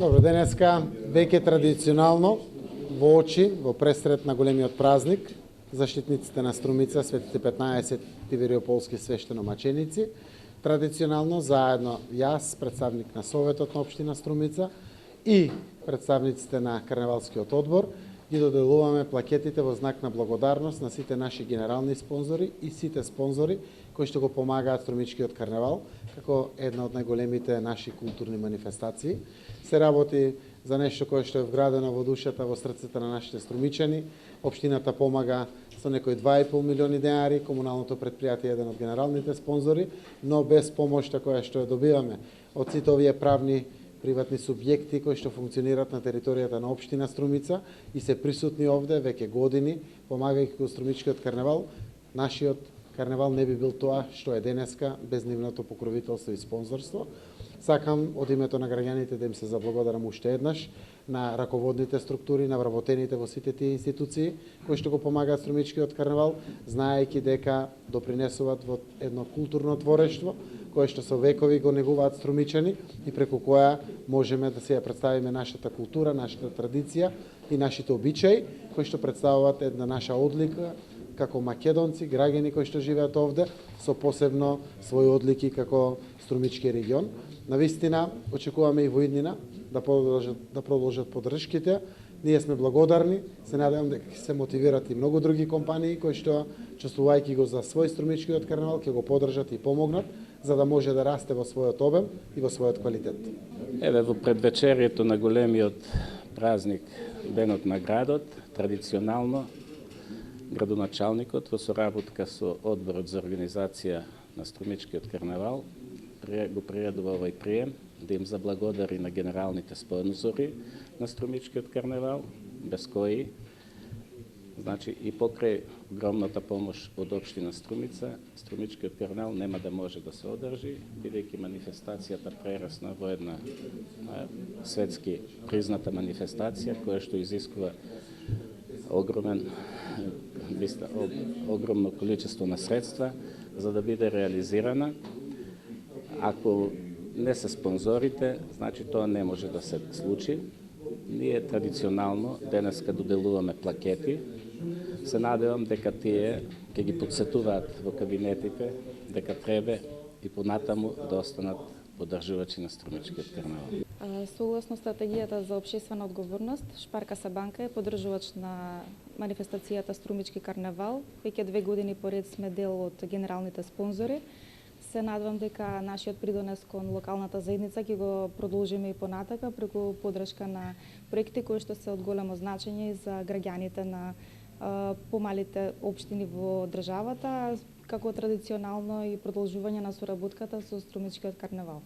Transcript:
Добро, денеска веќе традиционално во очи, во пресрет на големиот празник, заштитниците на Струмица, светите 15 тивериополски свештеномаченици, традиционално заедно јас, представник на Советот на општина Струмица и представниците на Карневалскиот одбор, ги доделуваме плакетите во знак на благодарност на сите наши генерални спонзори и сите спонзори кои што го помагаат Струмичкиот карневал како една од најголемите наши културни манифестации. Се работи за нешто кое што е вградено во душата, во срцето на нашите струмичани. Општината помага со некои 2,5 милиони денари, комуналното предпријатие е еден од генералните спонзори, но без помошта која што ја добиваме од сите овие правни приватни субјекти кои што функционираат на територијата на општина Струмица и се присутни овде веќе години, помагајќи го Струмичкиот карневал. Нашиот карневал не би бил тоа што е денеска без нивното покровителство и спонзорство. Сакам од името на граѓаните да им се заблагодарам уште еднаш на раководните структури, на вработените во сите тие институции кои што го помагаат Струмичкиот карневал, знаејќи дека допринесуваат во едно културно творештво кое што со векови го негуваат струмичани и преку која можеме да се ја представиме нашата култура, нашата традиција и нашите обичаи кои што представуваат една наша одлика како македонци, граѓани кои што живеат овде, со посебно своји одлики како Струмички регион. Навистина, очекуваме и во иднина да продолжат поддршките. Ние сме благодарни, се надевам дека ќе се мотивират и многу други компании кои што, чувствувајќи го за свој Струмичкиот карневал, ќе го поддржат и помогнат, за да може да расте во својот обем и во својот квалитет. Еве, во предвечерието на големиот празник, денот на градот, традиционално градоначалникот во соработка со одборот за организација на Струмичкиот карневал го приредува овој прием да им заблагодари на генералните спонзори на Струмичкиот карневал, без кои, значи и покрај огромната помош од општина Струмица, Струмичкиот карневал нема да може да се одржи, бидејќи манифестацијата прерасна во една светски призната манифестација која што изискува огромно количество на средства за да биде реализирана. Ако не се спонзорите, значи тоа не може да се случи. Ние традиционално денеска доделуваме плакети. Се надевам дека тие ќе ги подсетуваат во кабинетите дека треба и понатаму да останат поддржувачи на Струмичкиот карневал. Согласно стратегијата за општествена одговорност, Шпаркаса банка е поддржувач на манифестацијата Струмички карневал. Веќе 2 години поред сме дел од генералните спонзори. Се надевам дека нашиот придонес кон локалната заедница ќе го продолжиме и понатака преку поддршка на проекти кои што се од големо значење за граѓаните на помалите општини во државата, како традиционално и продолжување на соработката со Струмичкиот карневал.